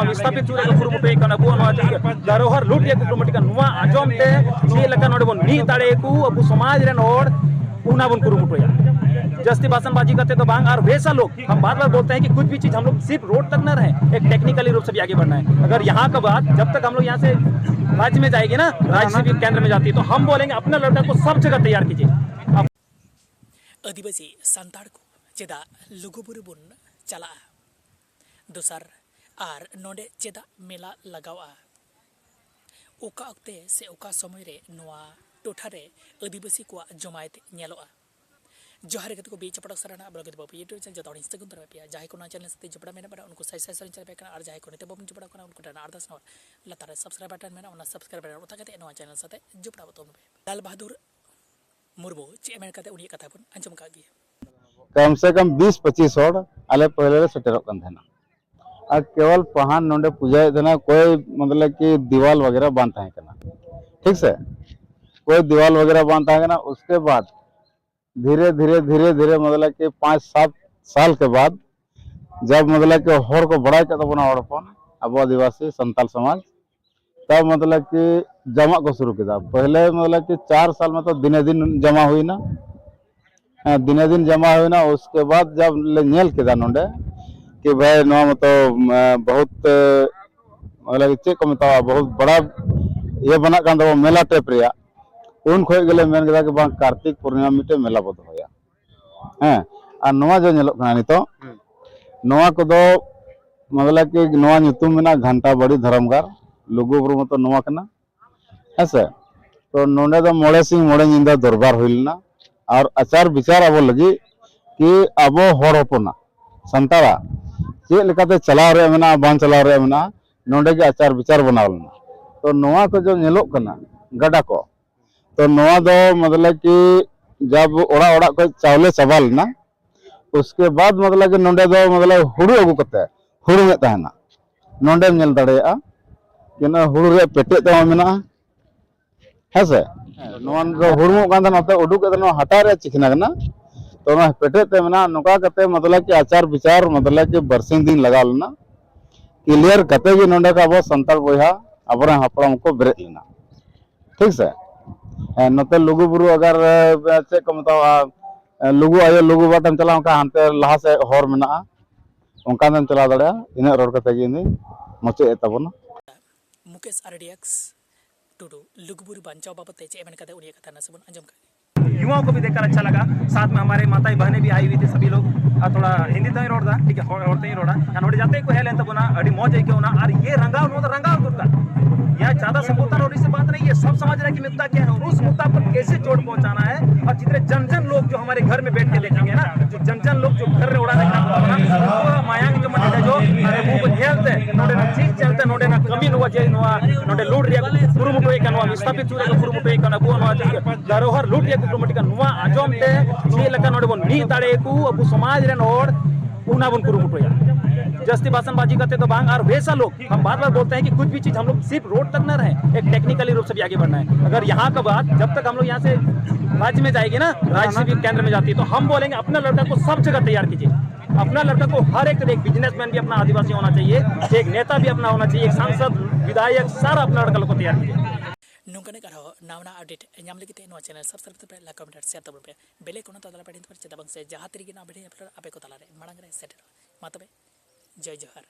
विस्थापित चूरे को कुरुमुटे कना अबो नवा धरोहर लूट के कुरुमुटे का नुआ आजम ते चे लका नोडे बन मी ताड़े को अबो समाज रे नोड उना बन कुरुमुटोया जस्ती भाषणबाजी करते तो बांग और वैसा लोग हम बार बार बोलते हैं कि कुछ भी चीज हम लोग सिर्फ रोड तक न रहे, एक टेक्निकली रूप से भी आगे बढ़ना है। अगर यहाँ का बात जब तक हम लोग यहाँ से राज्य में जाएगी ना, राज्य से भी केंद्र में जाती है, तो हम बोलेंगे अपना लड़का को सब जगह तैयार कीजिए। आदिवासी सांताड़ को चेदा लुगुबुरु बुन चला दोसर आर नोडे चेदा मेला लगावा ओका अक्ते से ओका समय रे नोआ टोठा रे आदिवासी को जमायत नेलोआ जोहार को बीच पड़क सराना ब्लॉग बाबू यूट्यूब चैनल जतावड़ी इंस्टाग्राम तरह पे जाहे को ना चैनल से जपड़ा मेना बड़ा उनको साइज साइज चैनल पे करना और जाहे को नेते बाबू जपड़ा करना उनको डाना आर्दस नवर लतारे सब्सक्राइब बटन मेना उना सब्सक्राइब बटन उठा के नवा चैनल साथे जपड़ा बतो लाल बहादुर मुर्मू चे मेन कते उनी कथा बन अंजम का गी कम से कम 20-25 हड़ आले पहले सेटरक कन थेना और केवल पहान नोंडे पूजा देना कोई मतलब कि दीवाल वगैरह बांध था करना ठीक से कोई दीवाल वगैरह बांध था करना। उसके बाद धीरे धीरे धीरे धीरे मतलब कि 5-7 साल के बाद जब मतलब कि हर को बड़ा कर बना हड़पन अब आदिवासी संताल समाज तब मतलब कि जमा को शुरू किया। पहले मतलब कि 4 साल में तो दिने दिन जमा हुई ना, दिने दिन जमा हुई ना। उसके बाद जब नेल किया नोंडे कि भाई नवा में तो बहुत मतलब चे को मतलब बहुत बड़ा ये बना कान दो मेला टेप रिया उन खोज गले मेन कदा कि बांग कार्तिक पूर्णिमा मिटे मेला बद होया हैं और नवा जो नेलो कानी तो नवा को दो मतलब कि नवा nyutum मेना घंटा बड़ी धर्मगार लुगुबुरु मतो नवा कना ऐसे तो नोंडे दो मोड़े सिंह मोड़े निंदा दरबार होइलना और आचार विचार अब लगी कि अब हर हपना संताड़ा चे लेकाते चलाव रे मेना बांग चलाव रे मेना नोंडे के आचार विचार बनावलना। तो नवा को जो नेलो कना गडा को तो नवा दो मतलब कि जब ओड़ा ओड़ा को चावले चावल ना उसके बाद मतलब कि नोंडे दो मतलब हुड़ू अगू कते हुड़ू में तहना नोंडे नेल दड़ेया कि ना हुड़ू रे पेटे तो मेना हेसे नोन दो हुड़ू कान नते उडुक कते नो हटा रे चिकना कना तो ना पेटे ते मेना नोका कते मतलब कि आचार विचार मतलब कि बरसिंग दिन लगा लेना क्लियर कते कि नोंडे का अब संताल बोया अब हपड़म को बेरेट लेना ठीक से नते लुगुबुरु अगर चे को मतलब लुगु आयो लुगु बाटम चला उनका हानते लहा से हर मेना उनका दम चला दड़या इन रोड कते गिनी मचे तबना मुकेश आरडीएक्स टुडू लुगुबुरु बांचाव बाबत चे मेन कते उनी कथा न सबन अंजम का युवाओं को भी देखकर अच्छा लगा। साथ में हमारे माताएं बहनें भी आई हुई थी, सभी लोग थोड़ा हिंदी तो ही रोड़ा ठीक है और ही रोड़ा नोड़े जाते को हेलें तो अड़ी मौज है क्यों ना और ये रंगा गुटका यह ज्यादा सबूता और से बात नहीं है। सब समझ रहे कि मुद्दा क्या है और उस मुद्दा पर कैसे जोड़ पहुंचाना है। और जितने जन जन लोग जो हमारे घर में बैठ के देखेंगे ना, जो जन जन लोग जो घर में उड़ाने का मायांग जो मन है जो मुंह को झेलते नोड़े ना ठीक चलते नोड़े ना कमी नुआ जे नुआ नोड़े लूट रिया कुरुमुटो एक नुआ विस्थापित चूरे को कुरुमुटो एक नुआ नुआ धरोहर लूट रिया कुरुमुटो का नुआ आजम ते चे लका नोड़े बन मी ताड़े को अब समाज रे नोड़ उना बन कुरुमुटोया जस्ती भाषणबाजी करते तो बांग और वैसा लोग हम बार बार बोलते हैं कि कुछ भी चीज हम लोग सिर्फ रोड तक न रहे, एक टेक्निकली रूप से भी आगे बढ़ना है। अगर यहाँ का बात जब तक हम लोग यहाँ से राज्य में जाएगी ना, राज्य से भी केंद्र में जाती है, तो हम बोलेंगे अपना लड़का को सब जगह तैयार कीजिए। अपना लड़का को हर एक बिजनेसमैन भी अपना आदिवासी होना चाहिए, एक नेता भी अपना होना चाहिए, एक सांसद विधायक सारा अपना लड़का को तैयार कीजिए। नोंकने का नावना अपडेट नाम लगी नो चैनल सब्सक्राइब पे लाइक कमेंट शेयर तब पे बेले को तला पे चेदा बंग से जहाँ तरीके ना अपडेट आपे को तला रे मांग रे सेटर मा तबे जय जोहार।